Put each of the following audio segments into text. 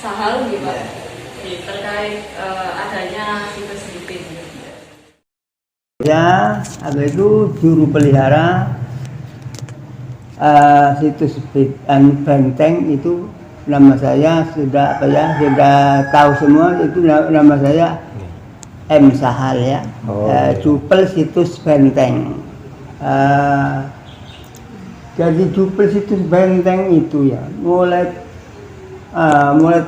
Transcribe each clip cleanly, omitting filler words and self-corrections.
Sahal gitu Pak, terkait adanya situs LinkedIn. Ya, apa itu juru pelihara situs Benteng itu nama saya sudah tahu semua, itu nama saya M Sahal ya. Jupel situs Benteng. Jadi jupel situs Benteng itu ya mulai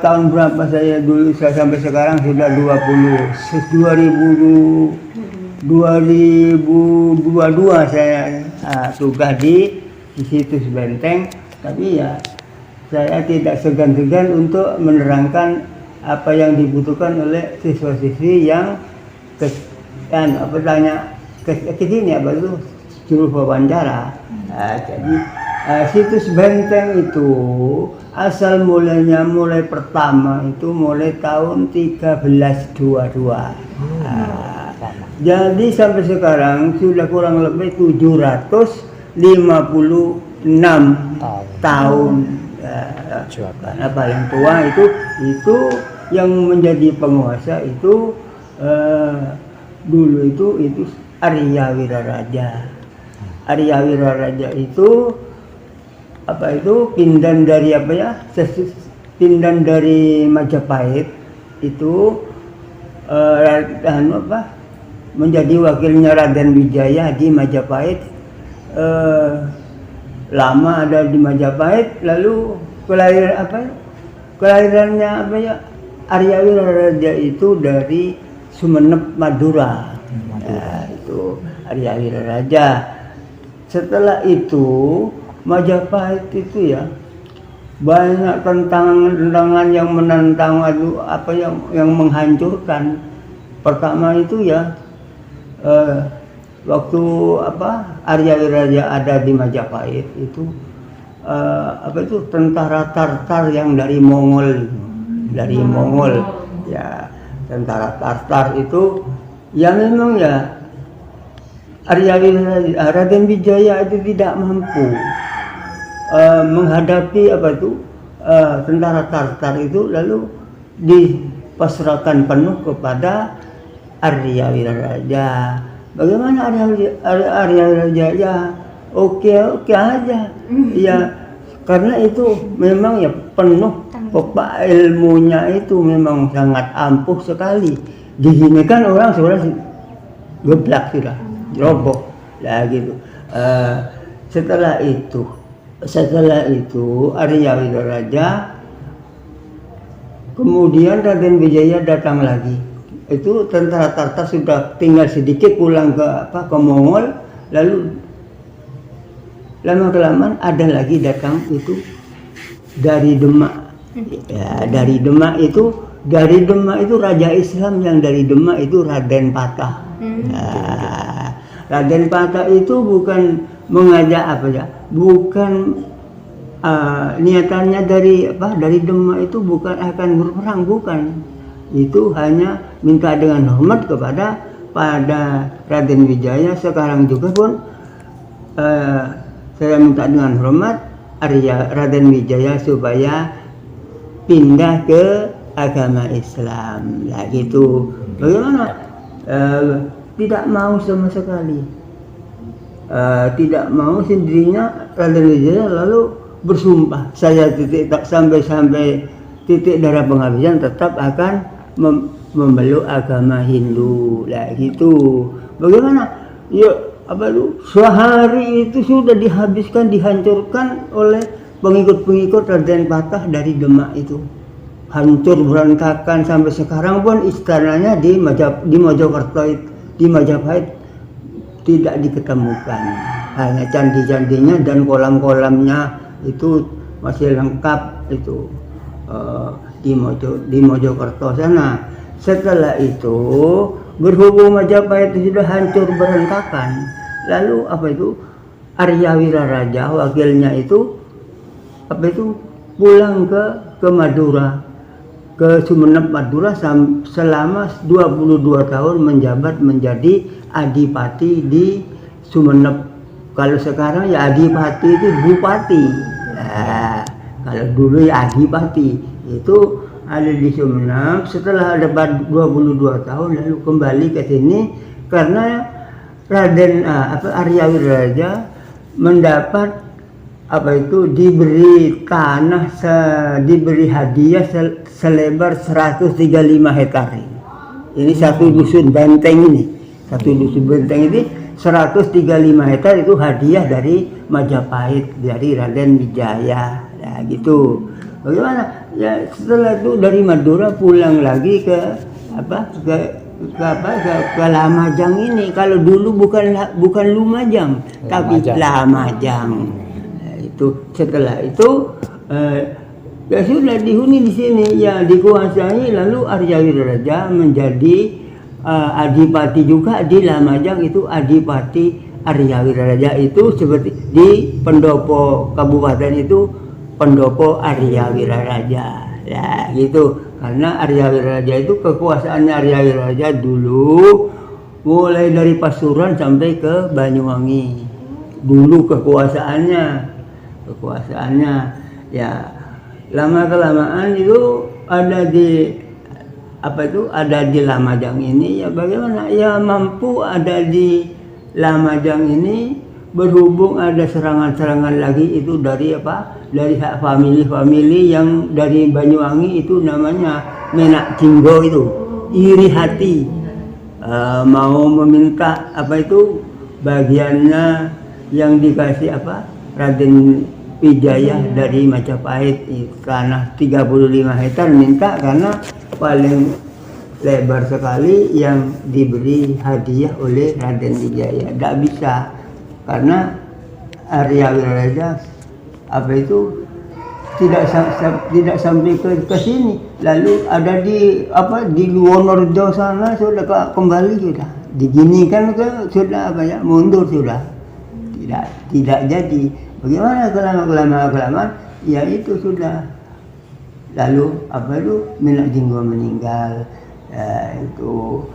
tahun berapa saya dulu sampai sekarang sudah 2022 saya tugas di situs Benteng, tapi ya saya tidak segan-segan untuk menerangkan apa yang dibutuhkan oleh siswa-siswi yang kesini apa itu juru wawancara. Jadi situs Benteng itu asal mulai pertama itu mulai tahun 1322. Jadi sampai sekarang sudah kurang lebih 756 tahun. Karena paling tua itu yang menjadi penguasa itu dulu itu Arya Wiraraja. Arya Wiraraja itu pindan dari pindan dari Majapahit itu menjadi wakilnya Raden Wijaya di Majapahit. Lama ada di Majapahit, lalu kelahirannya Arya Wiraraja itu dari Sumenep, Madura. Itu Arya Wiraraja. Setelah itu Majapahit itu ya banyak tantangan yang menantang yang menghancurkan. Pertama itu ya waktu Arya Wiraraja ada di Majapahit itu tentara Tartar yang dari Mongol ya, tentara Tartar itu ya memang ya Arya Wiraraja, Raden Wijaya itu tidak mampu menghadapi tentara Tartar itu, lalu dipasrahkan penuh kepada Arya Wiraraja. Bagaimana Arya Wiraraja? Ya oke aja. Ya karena itu memang ya penuh ilmunya itu memang sangat ampuh sekali. Di sini kan orang sudah geblak, sudah roboh lah gitu. Setelah itu Arya Wiraraja, kemudian Raden Wijaya datang lagi. Itu tentara Tartar sudah tinggal sedikit pulang ke Mongol, lalu lama-kelamaan ada lagi datang itu dari Demak. Ya, dari Demak itu Raja Islam yang dari Demak itu Raden Patah. Raden Patah itu bukan mengajak bukan niatannya dari Demak itu bukan akan berperang, bukan. Itu hanya minta dengan hormat pada Raden Wijaya. Sekarang juga pun saya minta dengan hormat Raden Wijaya supaya pindah ke agama Islam lah gitu. Bagaimana? Tidak mau sama sekali. Tidak mau sendirinya. Raden Wijaya lalu bersumpah, saya sampai titik darah penghabisan tetap akan memeluk agama Hindu lah gitu. Bagaimana? Ya sehari itu sudah dihancurkan oleh pengikut Raden Patah dari Demak itu. Hancur berantakan, sampai sekarang pun istananya di Mojokerto, di Majapahit tidak diketemukan. Hanya candi-candinya dan kolam-kolamnya itu masih lengkap itu di Mojokerto sana. Setelah itu berhubung Majapahit itu sudah hancur berantakan, lalu Arya Wiraraja wakilnya itu pulang ke Madura, ke Sumenep Madura selama 22 tahun menjabat menjadi adipati di Sumenep. Kalau sekarang ya adipati itu bupati. Nah, kalau dulu ya adipati itu ada di Sumeneb. Setelah ada 22 tahun lalu kembali ke sini karena Raden Arya Wiraraja mendapat diberi tanah, diberi hadiah selebar 135 hektar. Ini satu dusun benteng ini. Satu dusun benteng ini 135 hektar itu hadiah dari Majapahit, dari Raden Wijaya. Ya gitu. Bagaimana? Ya setelah itu dari Madura pulang lagi ke Lamajang ini. Kalau dulu bukan Lumajang, tapi Lamajang. Nah, itu setelah itu ya sudah dihuni di sini, ya dikuasai. Lalu Arya Wiraraja menjadi adipati juga di Lamajang. Itu adipati Arya Wiraraja itu seperti di Pendopo Kabupaten itu Pendopo Arya Wiraraja. Ya gitu. Karena Arya Wiraraja itu kekuasaannya Arya Wiraraja dulu mulai dari Pasuruan sampai ke Banyuwangi. Dulu kekuasaannya ya lama kelamaan itu ada di ada di Lamajang ini. Ya bagaimana ya mampu ada di Lamajang ini, berhubung ada serangan-serangan lagi itu dari famili yang dari Banyuwangi itu namanya Menak Jinggo itu iri hati, mau meminta bagiannya yang dikasih Raden Wijaya dari Majapahit, tanah 35 hektar minta karena paling lebar sekali yang diberi hadiah oleh Raden Wijaya. Tidak bisa karena Arya Wiraraja tidak sampai ke sini. Lalu ada di Wonorejo sana sudah kembali sudah diginikan sudah mundur sudah tidak jadi. Bagaimana kelamaan ya itu sudah. Lalu Menak Jinggo meninggal. Itu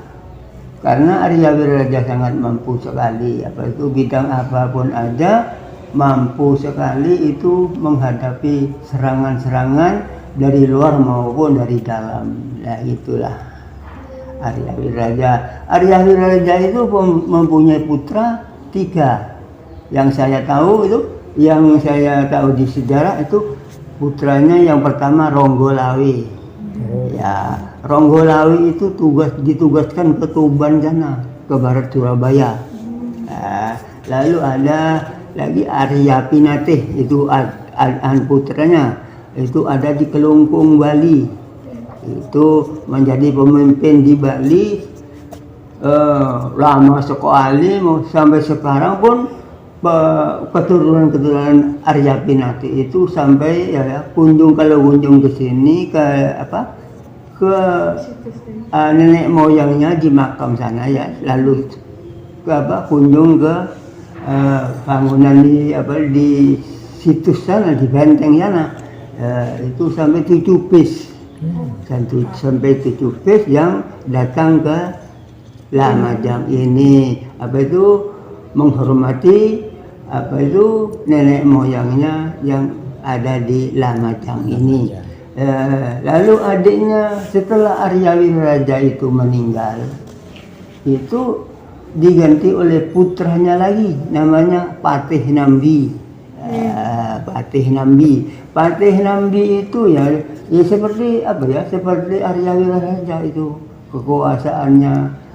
karena Arya Wiraraja sangat mampu sekali, bidang apapun ada mampu sekali itu menghadapi serangan-serangan dari luar maupun dari dalam. Nah itulah Arya Wiraraja. Arya Wiraraja itu mempunyai putra 3. Yang saya tahu di sejarah itu putranya yang pertama Ronggolawi. Ya, Ronggolawi itu ditugaskan ke Tuban sana, ke barat Surabaya. Lalu ada lagi Arya Pinatih, itu putranya itu ada di Kelungkung, Bali. Itu menjadi pemimpin di Bali lama sekali, sampai sekarang pun keturunan Arya Pinatih itu sampai kunjung ke sini ke nenek moyangnya di makam sana ya, lalu kunjung ke bangunan di situs sana, di benteng sana, itu sampai 7 bis, sampai 7 bis yang datang ke Lamajang ini, menghormati nenek moyangnya yang ada di Lamajang ini. Lalu adiknya setelah Arya Wiraraja itu meninggal, itu diganti oleh putranya lagi, namanya Patih Nambi. Patih Nambi itu ya seperti seperti Arya Wiraraja itu kekuasaannya.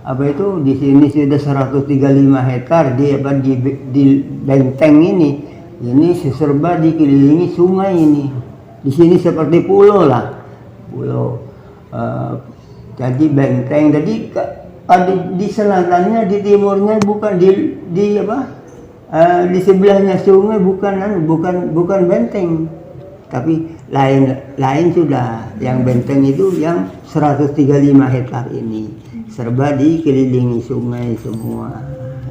Di sini sudah 135 hektar di benteng ini serba dikelilingi sungai ini. Di sini seperti pulau. Jadi benteng. Jadi di selatannya, di timurnya bukan di sebelahnya sungai bukan benteng, tapi lain sudah. Yang benteng itu yang 135 hektar ini serba dikelilingi sungai semua.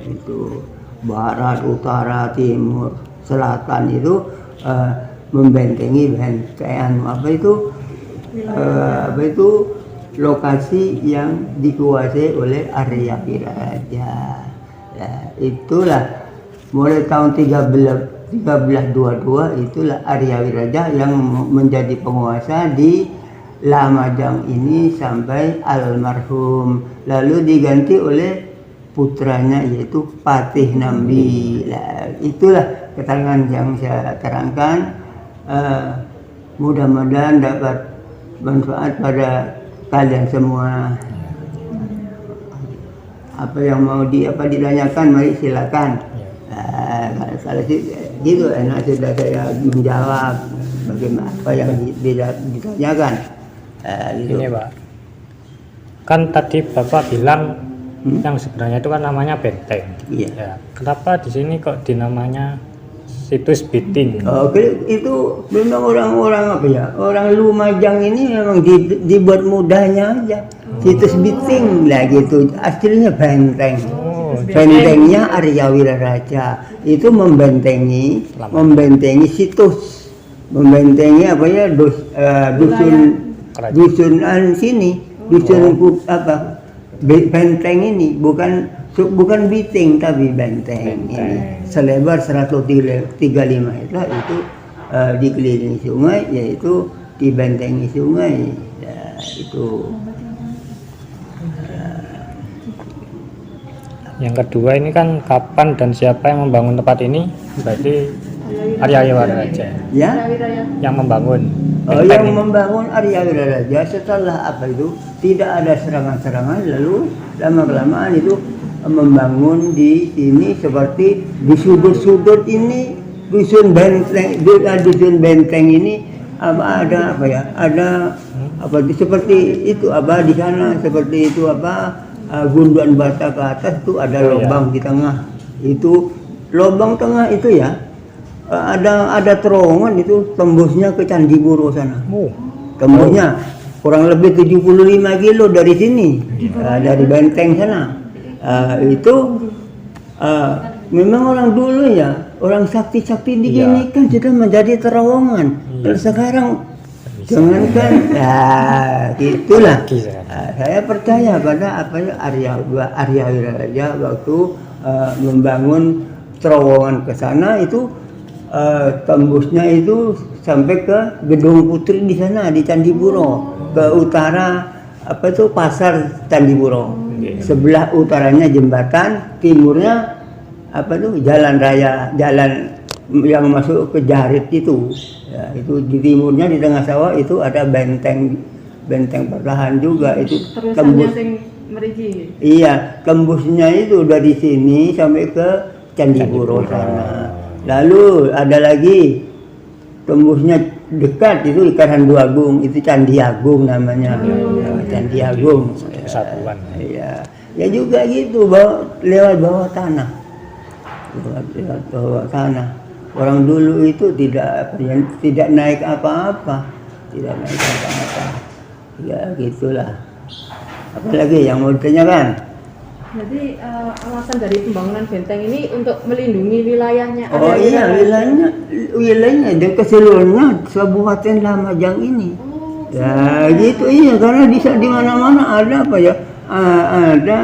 Itu barat, utara, timur, selatan itu membentengi benteng lokasi yang dikuasai oleh Arya Wiraraja. Ya, itulah mulai tahun 1322 itulah Arya Wiraja yang menjadi penguasa di Lamajang ini sampai almarhum, lalu diganti oleh putranya yaitu Patih Nambi. Nah, itulah keterangan yang saya terangkan. Mudah-mudahan dapat manfaat pada kalian semua. Apa yang mau ditanyakan, mari silakan. Kalau gitu enak sudah saya menjawab bagaimana apa yang ditanyakan. Gitu. Ini Pak, kan tadi Bapak bilang yang sebenarnya itu kan namanya benteng. Iya. Ya, kenapa di sini kok dinamanya situs Biting? Oke, itu memang orang-orang apa ya? Orang Lumajang ini memang dibuat mudahnya aja. Situs Biting lah gitu. Aslinya benteng. Bentengnya Arya Wiraraja. Itu membentengi situs. Membentengi apa ya? Dusunan sini. Dusun apa? Benteng ini bukan Biting tapi benteng. Ini selebar 135 itu dikelilingi sungai, yaitu dibentengi sungai. Ya, itu. Yang kedua ini kan kapan dan siapa yang membangun tempat ini? Berarti Arya Wiraraja. Ya? Yang membangun. Yang membangun Arya Wiraraja setelah apa itu tidak ada serangan-serangan, lalu lama-kelamaan itu membangun di sini seperti di sudut-sudut ini dusun benteng ini ada apa ya? Ada apa seperti itu apa di sana seperti itu apa? Gunduan bata ke atas tuh ada lubang di tengah. Itu lubang tengah itu ya ada terowongan itu tembusnya ke Candi Buro sana. Tembusnya kurang lebih 75 kilo dari sini, dari benteng sana. Itu memang orang dulu ya, orang sakti-sakti di sini kan sudah menjadi terowongan. Kalau sekarang jangankan, gitulah. Saya percaya pada apa ya Arya Wiraraja waktu membangun terowongan ke sana itu tembusnya itu sampai ke Gedung Putri di sana di Candi Buro, ke utara apa itu pasar Candi Buro. Sebelah utaranya jembatan, timurnya apa itu jalan raya, jalan yang masuk ke Jarit itu. Ya, itu di timurnya di tengah sawah itu ada benteng pertahan juga itu tembus. Iya, tembusnya itu dari sini sampai ke Candi Buro sana. Lalu ada lagi tembusnya dekat itu Ikaran Dua Agung, itu Candi Agung namanya. Candi Agung. Kesatuan. Iya. Ya juga gitu lewat bawah tanah. Lewat bawah tanah. Orang dulu itu tidak naik apa-apa. Ya gitulah. Apalagi yang mau ditanyakan? Jadi alasan dari pembangunan benteng ini untuk melindungi wilayahnya. Oh iya, wilayahnya dan keseluruhannya Kabupaten Lamajang ini. Ya gitu iya, karena di mana-mana ada apa ya? Ada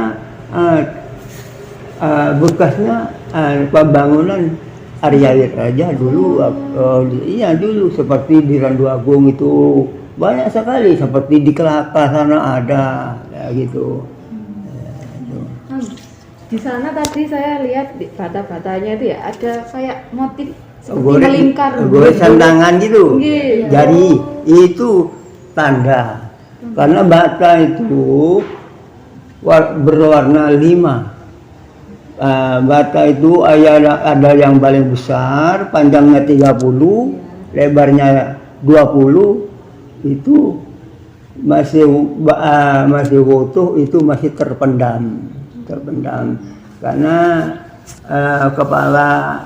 bekasnya pembangunan Arya Wiraraja dulu. Iya dulu seperti di Randu Agung itu banyak sekali, seperti di Kelapa sana ada ya gitu. Di sana tadi saya lihat di bata-batanya itu ya ada kayak motif seperti melingkar. Goresan tangan gitu. Iya. Jari itu tanda. Karena bata itu berwarna 5. Bata itu ada yang paling besar, panjangnya 30, lebarnya 20. Itu masih utuh, itu masih terpendam karena kepala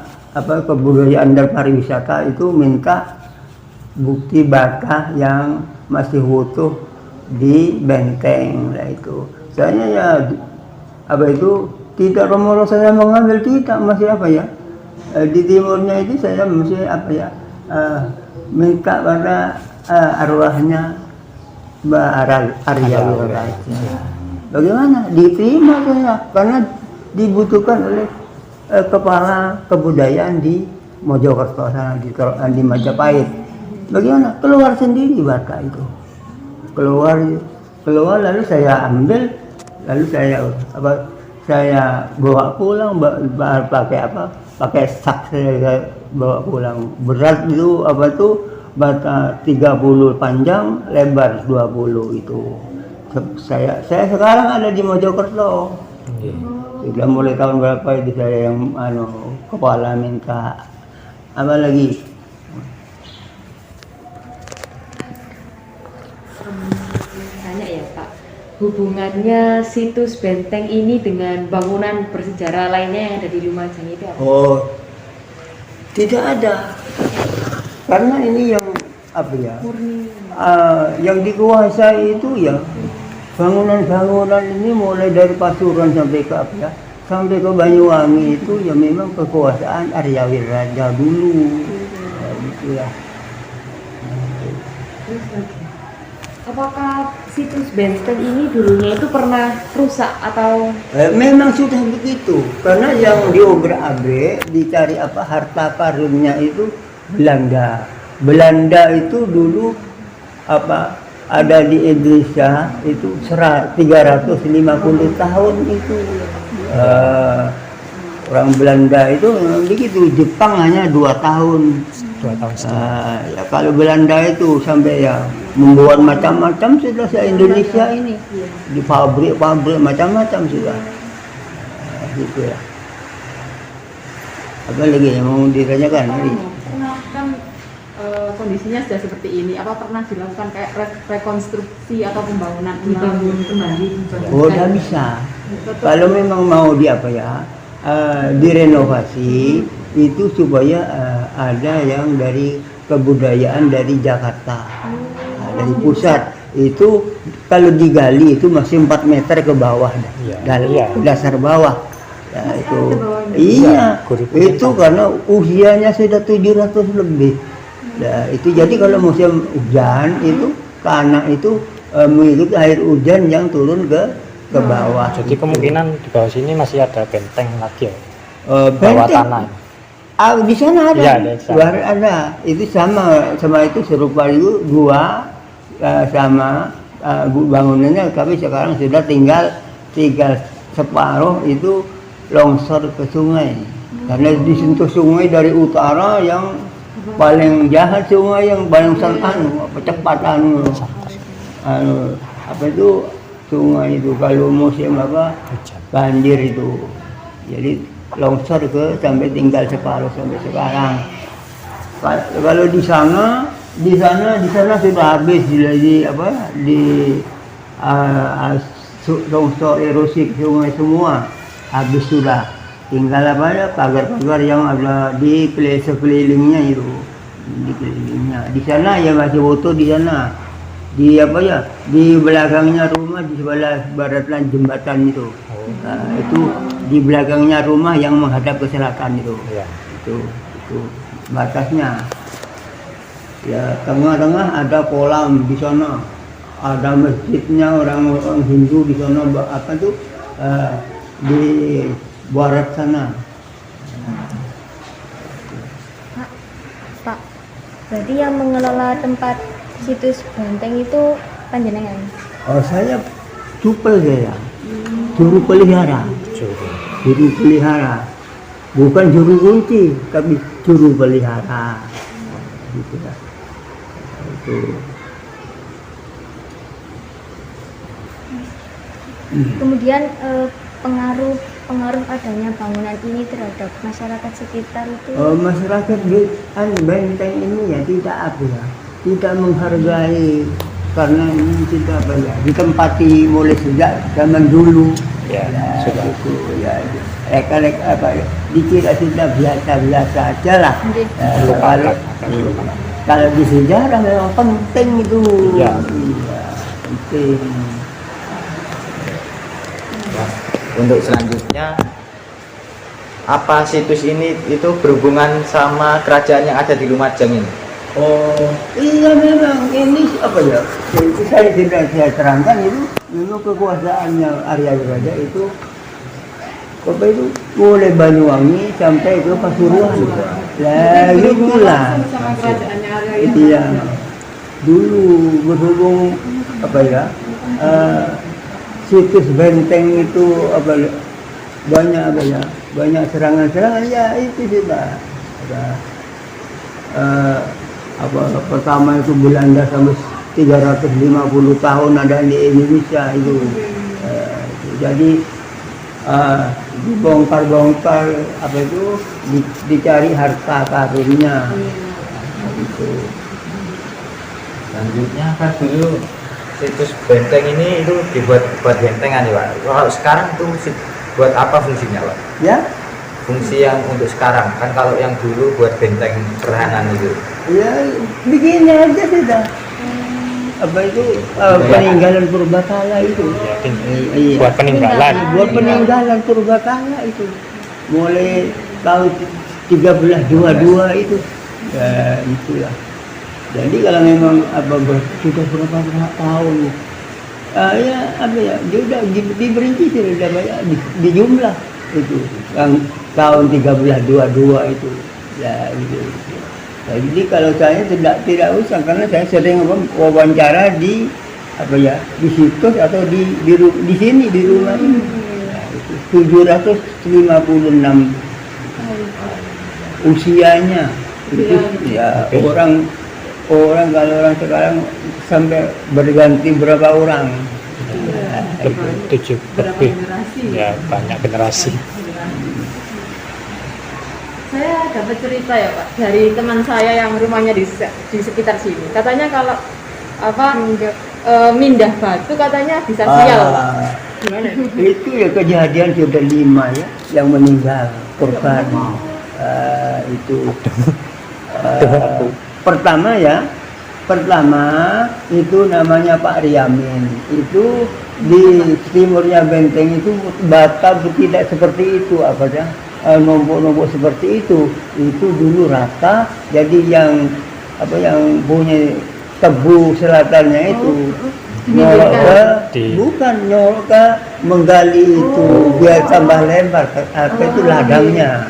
kebudayaan dan pariwisata itu minta bukti bata yang masih utuh di benteng lah itu. Saya ya tidak romo saya mengambil, tidak masih di timurnya itu saya masih minta pada arwahnya Mbak Arya Wiraraja. Bagaimana? Diterima saya karena dibutuhkan oleh kepala kebudayaan di Mojokerto sana di Majapahit. Bagaimana? Keluar sendiri bata itu. Keluar lalu saya ambil, lalu saya bawa pulang pakai sak saya bawa pulang. Berat itu bata 30 panjang, lebar 20 itu. Saya sekarang ada di Mojokerto. Sudah mulai tahun berapa itu saya yang kepala minta apa lagi. Tanya ya Pak, hubungannya situs benteng ini dengan bangunan bersejarah lainnya yang ada di Lumajang itu apa? Oh, tidak ada. Karena ini yang Murni. Yang dikuasai itu ya bangunan-bangunan ini mulai dari Pasuruan sampai ke sampai ke Banyuwangi itu ya memang kekuasaan Arya Wirraja dulu. Ya, gitu ya. Apakah situs benteng ini dulunya itu pernah rusak atau? Memang sudah begitu, karena yang diobrak-abrik dicari harta karunnya itu Belanda. Belanda itu dulu ada di Indonesia itu 350 tahun itu. Orang Belanda itu begitu, Jepang hanya 2 tahun. 2 tahun setengah. Ya, kalau Belanda itu sampai ya membuat macam-macam sudah se-Indonesia ini di pabrik-pabrik macam-macam sudah. Gitu ya. Apa lagi yang mau ditanyakan? Pernah kan kondisinya sudah seperti ini. Apa pernah dilakukan kayak rekonstruksi atau pembangunan kembali? Oh, tidak bisa. Kalau memang mau direnovasi itu supaya ada yang dari kebudayaan dari Jakarta, dari pusat itu kalau digali itu masih 4 meter ke bawah, dasar bawah. Ya, itu iya, itu karena usianya sudah 700 lebih. Nah, itu jadi kalau musim hujan itu tanah itu mengikuti air hujan yang turun ke bawah. Jadi kemungkinan di bawah sini masih ada benteng lagi ya? Bawah Benteng. tanah. Di sana ada. Ya, ada. Itu sama itu serupa itu gua sama bangunannya, tapi sekarang sudah tinggal separuh itu longsor ke sungai. Karena disentuh sungai dari utara yang paling jahat, sungai yang paling cepat sungai itu kalau musim banjir itu. Jadi longsor sampai tinggal separuh sampai sekarang. Kalau di sana sudah habis longsor erosi sungai semua habis sudah. Tinggal pagar-pagar yang ada di sekelilingnya itu. Di kelilingnya. Di sana ya masih foto di sana. Di belakangnya rumah di sebelah baratan jembatan itu. Itu di belakangnya rumah yang menghadap ke selatan itu. Ya. Itu batasnya. Ya, tengah-tengah ada kolam di sana. Ada masjidnya orang Hindu di sana di barat sana. Pak, berarti yang mengelola tempat situs benteng itu panjenengan? Oh, saya supel saya. Juru pelihara. Juru pelihara. Bukan juru kunci, tapi juru pelihara. Gitu ya. Itu. Kemudian pengaruh adanya bangunan ini terhadap masyarakat sekitar itu? Masyarakat benteng ini ya tidak menghargai, karena ini tidak ditempati mulai sejak zaman dulu. Ya, sudah. Gitu, ya. Dikira sudah biasa-biasa aja lah. Kalau di sejarah memang penting itu. Ya. Iya, penting. Untuk selanjutnya, apa situs ini itu berhubungan sama kerajaan yang ada di Lumajang ini? Oh, iya memang ini itu saya terangkan itu memang kekuasaannya Arya Wirraja itu mulai Banyuwangi sampai ke Pasuruan. Lah gitulah. sama kerajaannya Arya yang Itu yang dulu berhubung apa ya, situs benteng itu apa banyak apa ya, banyak serangan-serangan ya itu sudah ada apa pertama itu Belanda sampai 350 tahun ada di Indonesia itu. Jadi dibongkar-bongkar apa itu dicari harta karunnya itu. Selanjutnya kan dulu situs benteng ini itu dibuat buat bentengan ya Pak. Kalau sekarang tuh buat apa fungsinya Pak? Ya, Fungsi yang untuk sekarang kan, kalau yang dulu buat benteng pertahanan itu. ya begini aja sudah. Apa itu peninggalan purbakala itu. Iya. Buat peninggalan. Buat peninggalan purbakala itu. Mulai tahun 1322 itu. Ya, itulah. Jadi kalau memang apa sudah berapa tahun ya apa ya dia udah diberi sudah banyak di jumlah itu yang tahun 1322 itu ya gitu. Nah, jadi kalau saya tidak usah karena saya sering wawancara di apa ya di situs atau di sini di rumah ini. Nah, itu 756 usianya itu ya orang kalau orang sekarang sampai berganti berapa orang? Tujuh lebih. Ya, banyak generasi. Saya dapat cerita ya Pak dari teman saya yang rumahnya di sekitar sini. Katanya kalau apa mindah batu katanya bisa sial Pak. Gimana? Itu ya kejadian sudah 5 ya yang meninggal korban. Itu pertama itu namanya Pak Riamin. Itu di timurnya benteng itu bata tidak seperti itu apa ya, numpuk-numpuk seperti itu dulu rata. Jadi yang punya tebu selatannya itu nyolok ke menggali itu biar tambah lebar apa itu ladangnya.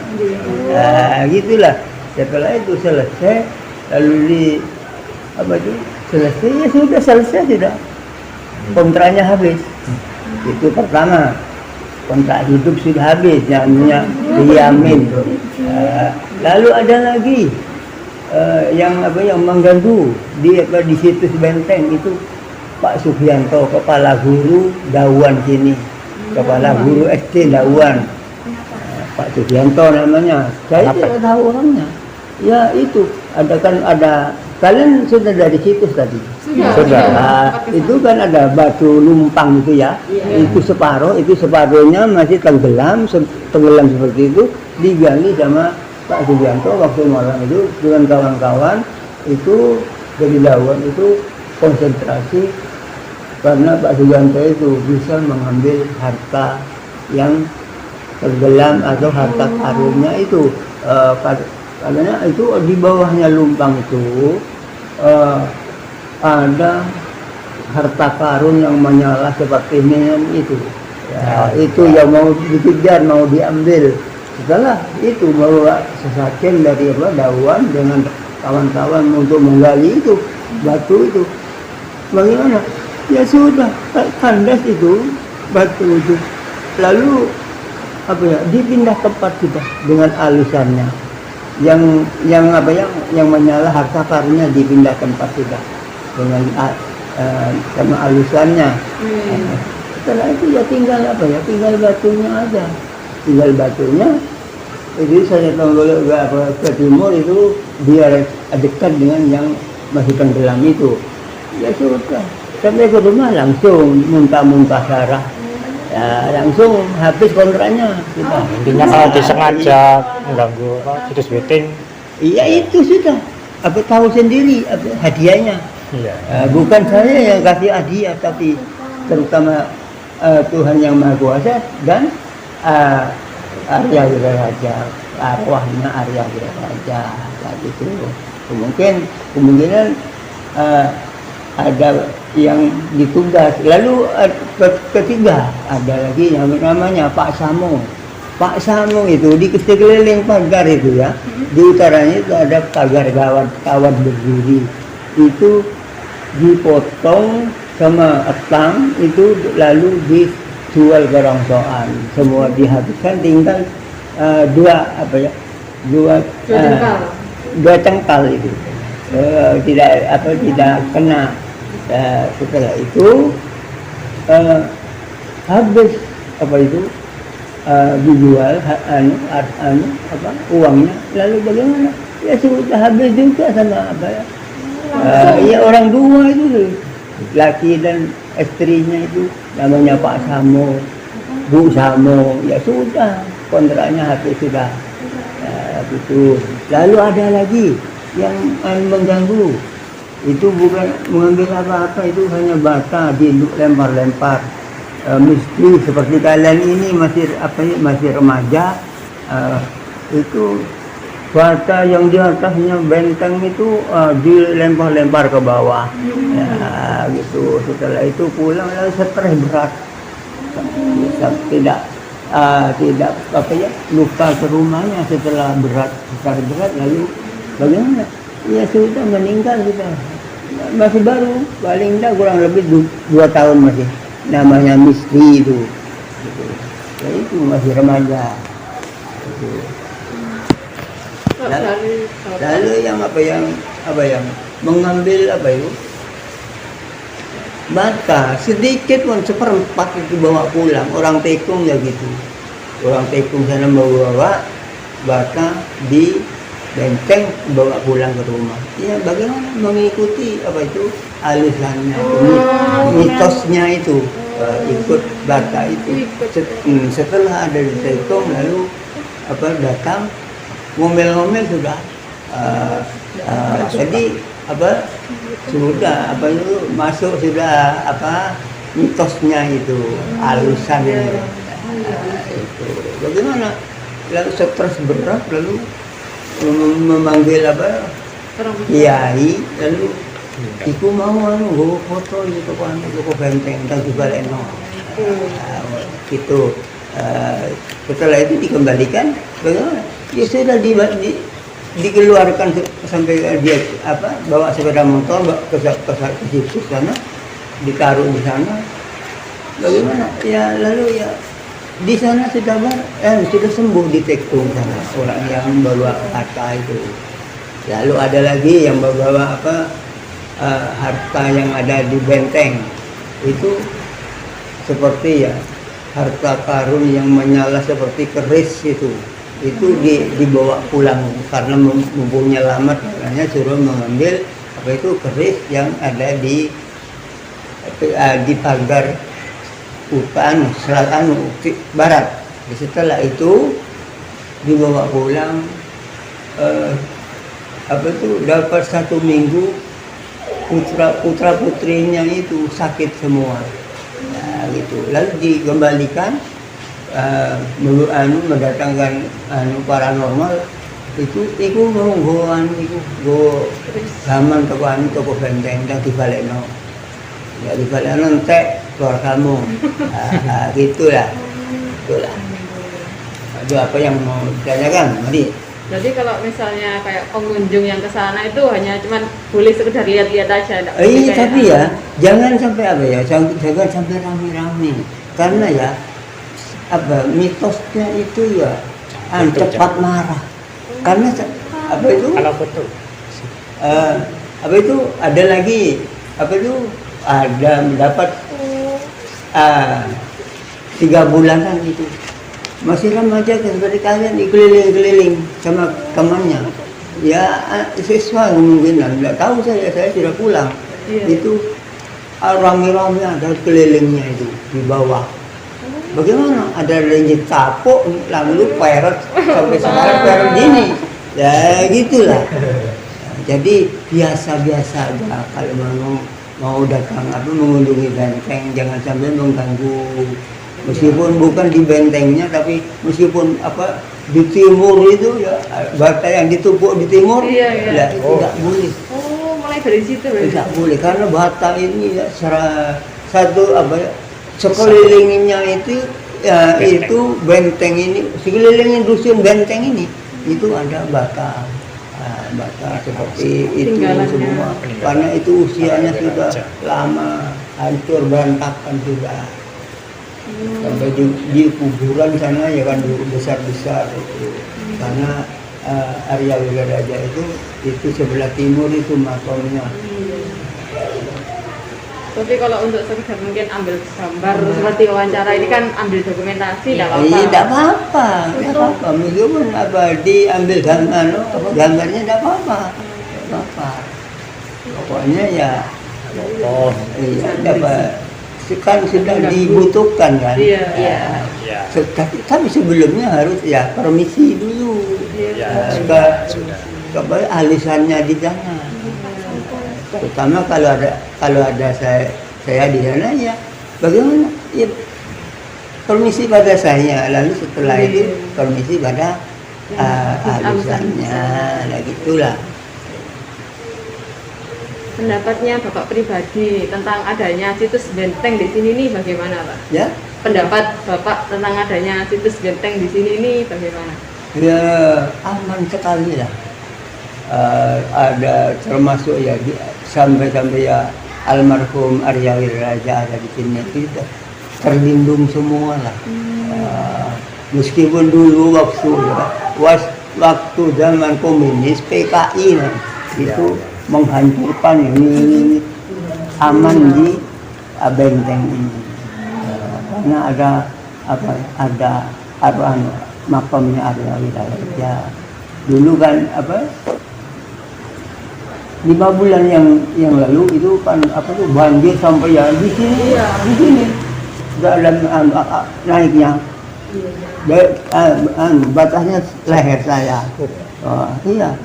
Gitulah. Setelah itu selesai lalu selesai ya sudah selesai sudah, kontraknya habis. Itu pertama, kontrak hidup sudah habis namanya Riamin. Lalu ada lagi yang mengganggu di situs benteng itu Pak Sugianto, kepala guru Dawan sini, kepala guru SD Dawan. Pak Sugianto namanya, saya tidak tahu orangnya. Ya itu ada kalian sudah dari situs tadi. Sudah. Itu kan ada batu lumpang itu ya. Itu separuhnya masih tenggelam seperti itu, digali sama Pak Sugianto waktu malam itu dengan kawan-kawan itu dari Dawan itu konsentrasi karena Pak Sugianto itu bisa mengambil harta yang tenggelam atau harta karunnya itu. Karena itu di bawahnya lumpang itu ada harta karun yang menyala seperti ini itu. Ya, itu yang mau dikejar, mau diambil. Setelah itu bawa sesajen dari Dawan dengan kawan-kawan untuk menggali itu batu itu. Bagaimana? Ya sudah kandas itu batu itu. Lalu dipindah tempat sudah dengan alusannya. Yang menyala harta karunnya dipindah tempat sudah dengan sama alusannya. Setelah itu ya tinggal batunya aja. Tinggal batunya itu saya tonggol ke timur itu biar dekat dengan yang masih tenggelam itu. Ya sudah sampai ke rumah langsung muntah-muntah darah. Ya, langsung habis kontraknya. Intinya kalau disengaja mengganggu situs benteng. Iya itu sudah. Tahu sendiri hadiahnya. Iya. Bukan saya yang kasih hadiah, tapi terutama Tuhan yang Maha Kuasa dan Arya Wiraraja, arwahnya Arya Wiraraja. Gitu. Kemungkinan ada yang ditugas. Lalu ketiga ada lagi yang namanya Pak Samo. Pak Samo itu di sekeliling pagar itu ya, di utaranya itu ada pagar kawat berduri, itu dipotong sama etang itu lalu dijual ke rongsokan, semua dihabiskan, tinggal dua cengkal itu. Tidak kena. Setelah itu habis dijual uangnya, lalu bagaimana? Ya sudah habis juga sama ya orang dua itu, laki dan istrinya itu namanya Pak Samo, Bu Samo, ya sudah kontraknya habis sudah. Gitu. Lalu ada lagi yang mengganggu, itu bukan mengambil apa-apa, itu hanya bata dilempar-lempar. Mistri seperti kalian ini masih remaja, itu bata yang di atasnya benteng itu dilempar-lempar ke bawah, ya gitu. Setelah itu pulang lalu stres berat, tidak luka ke rumahnya setelah berat lalu bagaimana? Ya sudah meninggal kita, masih baru, paling tidak kurang lebih 2 tahun masih, namanya Mistri itu, gitu. Ya itu masih remaja. Gitu. Lalu yang mengambil bata sedikit pun seperempat itu bawa pulang, orang tekung ya gitu. Orang tekung sana bawa bata di benteng bawa pulang ke rumah. Ya bagaimana mengikuti alisannya, mitosnya itu, ikut bata itu. Setelah ada di tekung lalu datang ngomel-ngomel sudah, jadi sudah masuk sudah mitosnya itu, alusannya itu. Bagaimana lalu stres berat lalu memanggil kiai, lalu iku mau gue foto itu ke benteng dan juga leno gitu. Setelah itu dikembalikan, bagaimana? Ya sudah dikeluarkan sampai dia bawa sepeda motor ke situ sana, ditaruh di sana. Bagaimana? Ya lalu ya di sana sudah sembuh di tekung sana orang yang membawa harta itu. Lalu ada lagi yang membawa harta yang ada di benteng itu, seperti ya harta karun yang menyala seperti keris itu dibawa pulang karena mempunyai alamat, makanya suruh mengambil keris yang ada di pagar selatan barat. Setelah itu dibawa pulang, dapat 1 minggu putra putrinya itu sakit semua, ya, gitu. Lalu dikembalikan, mendatangkan paranormal itu mau zaman toko benteng dan dibalekno. Ya dibalekno entek keluar kamu. Gitulah. Ada apa yang mau ditanyakan, Mari? Jadi kalau misalnya kayak pengunjung yang ke sana itu hanya cuman boleh sekedar lihat-lihat aja, Tapi ya jangan sampai jangan sampai rame-rame, karena ya mitosnya itu ya cepat marah, karena kalau betul ada lagi ada mendapat 3 bulanan itu masih remaja seperti kalian, dikeliling-keliling sama temannya, ya siswa kemungkinan nggak tahu, saya sudah pulang. Itu rame-rame ada kelilingnya itu di bawah. Bagaimana? Ada lenjit kapok, lalu peret sampai sekarang peret gini, ya gitulah. Jadi biasa-biasa aja kalau mau datang mengunjungi benteng, jangan sampai mengganggu. Meskipun bukan di bentengnya, tapi meskipun di timur itu ya bata yang ditumpuk di timur, ya tidak boleh. Mulai dari situ tidak boleh, karena bata ini ya sekelilinginya itu ya itu benteng ini, sekelilingnya dusun benteng ini itu ada bata, bata seperti itu Tinggalannya. semua. Karena itu usianya sudah lama, hancur berantakan sudah. Sampai di kuburan sana ya kan dulu besar itu. Karena Arya Wiraraja itu sebelah timur itu makamnya. Tapi kalau untuk sekedar mungkin ambil gambar seperti wawancara ini kan ambil dokumentasi, tidak apa-apa. Iya, tidak apa-apa, tidak apa-apa. Meskipun diambil gambarnya tidak apa-apa, tidak apa-apa. Pokoknya ya, iya, dapat. Kan sudah dibutuhkan kan. Iya. Tapi sebelumnya harus ya permisi dulu. Ke alisannya di sana. Terutama kalau ada saya di sana ya bagaimana? Ya permisi pada saya, lalu setelah itu permisi pada alisannya, lah gitulah. Pendapatnya Bapak pribadi tentang adanya situs benteng di sini nih bagaimana, Pak? Ya, Pendapat Bapak tentang adanya situs benteng di sini nih bagaimana? ya aman sekali lah. Ada termasuk ya sampai ya almarhum Arya Wiraraja ada di sini itu terlindung semua lah. Meskipun dulu waktu zaman komunis PKI lah, itu menghancurkan ini aman di benteng ini. Karena ada makamnya Arya Wiraraja. Dulu kan 5 bulan yang lalu itu kan banjir sampai ya di sini dalam naiknya batasnya leher saya. Iya,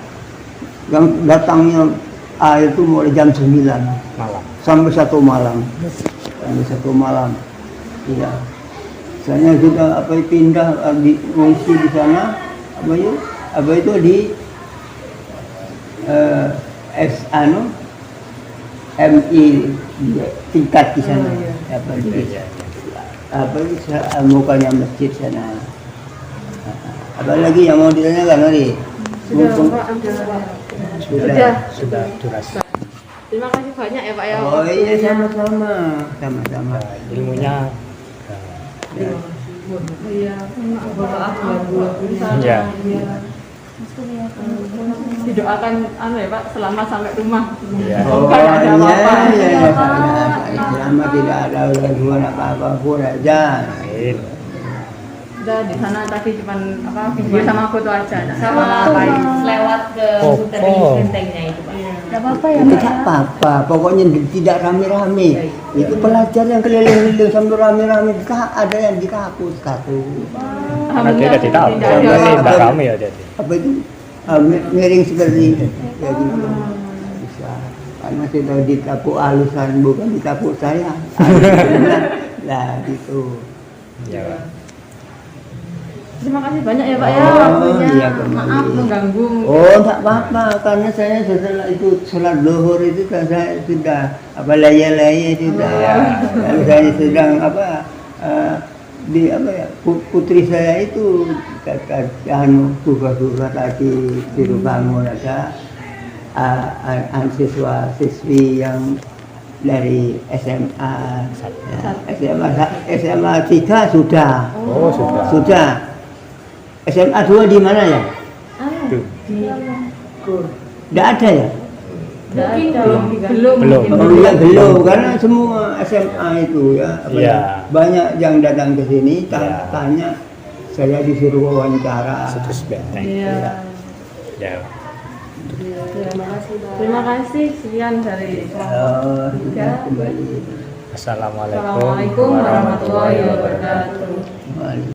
yang datangnya air itu mulai jam 9 malam. sampai 1 malam. Iya, saya sudah pindah mengungsi di sana itu di MI tingkat di sana. Mukanya masjid sana. Apalagi yang mau ditanyakan tadi? Sudah durasi. Terima kasih banyak ya Pak ya. Oh iya, sama-sama. Ilmunya Iya, ya. Didoakan ya Pak selamat sampai rumah. Iya. Semoga tidak ada apa-apa. Iya. Selama tidak ada gangguan apa-apa aja. Amin. Udah di sana tadi cuma video sama foto aja. Sama lewat ke dari bentengnya itu Pak. Tidak apa-apa ya, Itu Mbak. tak apa-apa, pokoknya tidak rame-rame. Itu pelajar yang keliling-keliling sambil rame-rame, ada yang ditakut. Karena dia tidak tahu, tidak rame ya jadi. Apa itu? Miring seperti ini. Ya gitu. Bisa. Karena sudah ditapuk alusan, bukan ditapuk saya. Lah gitu. Ya. Terima kasih banyak ya Pak ya Oh, waktunya. iya, kembali. Maaf mengganggu. Oh, tak apa-apa, karena saya setelah itu sholat zuhur itu kan saya sudah laya-laya sudah. Lalu saya sedang putri saya itu kata tugas-tugas tadi suruh bangun ada siswa-siswi yang dari SMA 3 sudah. Oh, sudah. Sudah. SMA 2 di mana ya? Tidak ada ya? Belum. Oh iya belum, karena semua SMA itu ya, banyak yang datang ke sini tanya, saya disuruh wawancara. Situs benteng. Iya. Ya. Terima kasih sekian dari Kembali. Assalamualaikum Assalamualaikum warahmatullahi wabarakatuh. Waalaikumsalam.